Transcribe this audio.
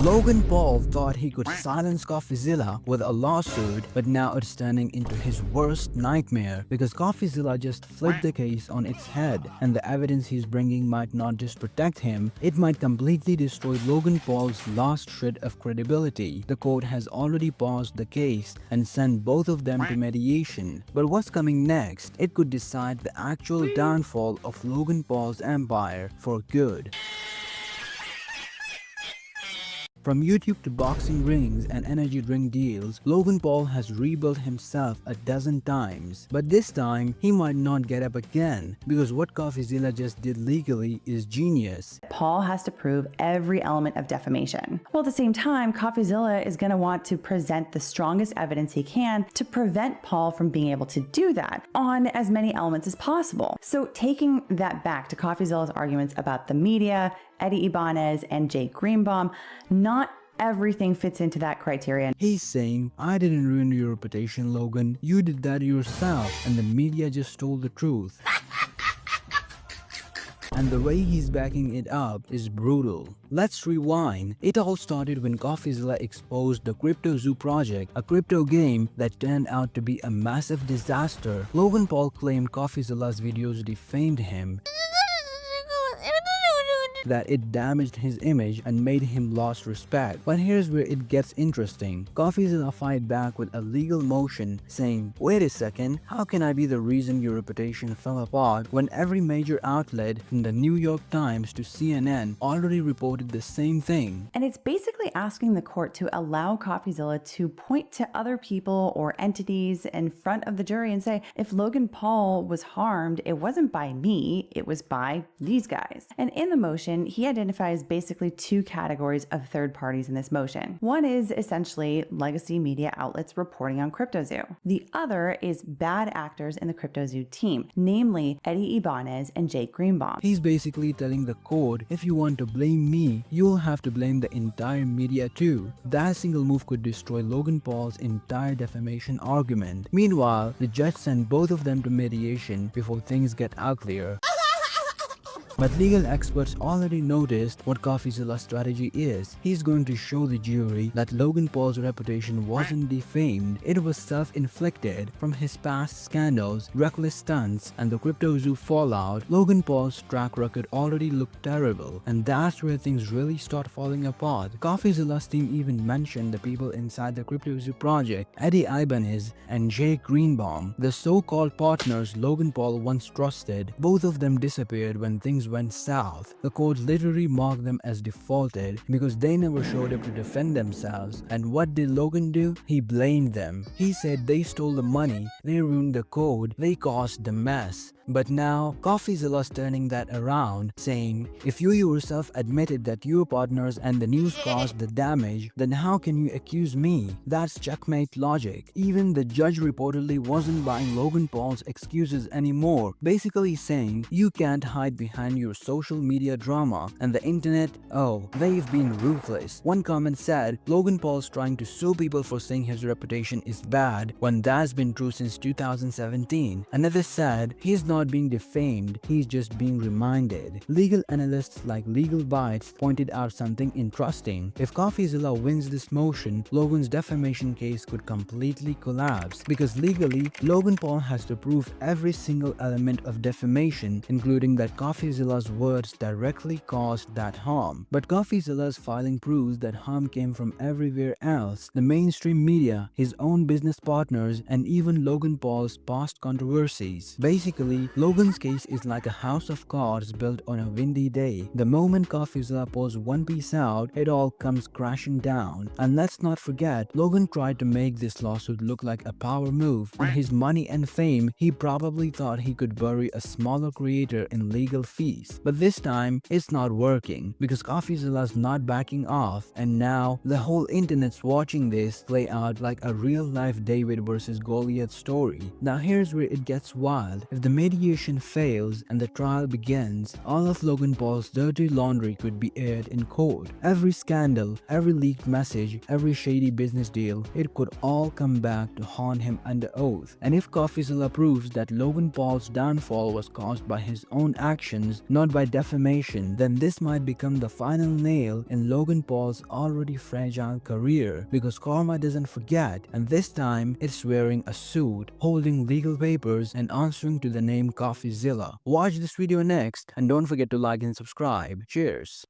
Logan Paul thought he could silence Coffeezilla with a lawsuit, but now it's turning into his worst nightmare because Coffeezilla just flipped the case on its head, and the evidence he's bringing might not just protect him, it might completely destroy Logan Paul's last shred of credibility. The court has already paused the case and sent both of them to mediation. But what's coming next? It could decide the actual downfall of Logan Paul's empire for good. From YouTube to boxing rings and energy drink deals, Logan Paul has rebuilt himself a dozen times. But this time, he might not get up again, because what Coffeezilla just did legally is genius. Paul has to prove every element of defamation. While at the same time, Coffeezilla is going to want to present the strongest evidence he can to prevent Paul from being able to do that on as many elements as possible. So taking that back to Coffeezilla's arguments about the media, Eddie Ibanez, and Jake Greenbaum, not everything fits into that criterion. He's saying, I didn't ruin your reputation, Logan. You did that yourself, and the media just told the truth. And the way he's backing it up is brutal. Let's rewind. It all started when Coffeezilla exposed the CryptoZoo project, a crypto game that turned out to be a massive disaster. Logan Paul claimed Coffeezilla's videos defamed him, that it damaged his image and made him lose respect. But here's where it gets interesting. Coffeezilla fight back with a legal motion saying, wait a second, how can I be the reason your reputation fell apart when every major outlet from the New York Times to CNN already reported the same thing? And it's basically asking the court to allow Coffeezilla to point to other people or entities in front of the jury and say, if Logan Paul was harmed, it wasn't by me, it was by these guys. And in the motion, he identifies basically two categories of third parties in this motion. One is essentially legacy media outlets reporting on CryptoZoo. The other is bad actors in the CryptoZoo team, namely Eddie Ibanez and Jake Greenbaum. He's basically telling the court, if you want to blame me, you'll have to blame the entire media too. That single move could destroy Logan Paul's entire defamation argument. Meanwhile, the judge sent both of them to mediation before things get unclear. But legal experts already noticed what Coffeezilla's strategy is. He's going to show the jury that Logan Paul's reputation wasn't defamed, it was self-inflicted. From his past scandals, reckless stunts, and the CryptoZoo fallout, Logan Paul's track record already looked terrible, and that's where things really start falling apart. Coffeezilla's team even mentioned the people inside the CryptoZoo project, Eddie Ibanez and Jake Greenbaum, the so-called partners Logan Paul once trusted. Both of them disappeared when things went south. The court literally marked them as defaulted because they never showed up to defend themselves. And what did Logan do? He blamed them. He said they stole the money, they ruined the code, they caused the mess. But now, Coffeezilla's turning that around, saying, if you yourself admitted that your partners and the news caused the damage, then how can you accuse me? That's checkmate logic. Even the judge reportedly wasn't buying Logan Paul's excuses anymore, basically saying, you can't hide behind your social media drama, and the internet, oh, they've been ruthless. One comment said, Logan Paul's trying to sue people for saying his reputation is bad, when that's been true since 2017. Another said, he's not being defamed, he's just being reminded. Legal analysts like Legal Bytes pointed out something interesting. If Coffeezilla wins this motion, Logan's defamation case could completely collapse, because legally, Logan Paul has to prove every single element of defamation, including that Coffeezilla's words directly caused that harm. But Coffeezilla's filing proves that harm came from everywhere else: the mainstream media, his own business partners, and even Logan Paul's past controversies. Basically, Logan's case is like a house of cards built on a windy day. The moment Coffeezilla pulls one piece out, it all comes crashing down. And let's not forget, Logan tried to make this lawsuit look like a power move. With his money and fame, he probably thought he could bury a smaller creator in legal fees. But this time, it's not working, because Coffeezilla's not backing off, and now the whole internet's watching this play out like a real-life David versus Goliath story. Now here's where it gets wild. If the media mediation fails and the trial begins, all of Logan Paul's dirty laundry could be aired in court. Every scandal, every leaked message, every shady business deal, it could all come back to haunt him under oath. And if Coffeezilla proves that Logan Paul's downfall was caused by his own actions, not by defamation, then this might become the final nail in Logan Paul's already fragile career, because karma doesn't forget, and this time it's wearing a suit, holding legal papers, and answering to the name Coffeezilla. Watch this video next, and don't forget to like and subscribe. Cheers!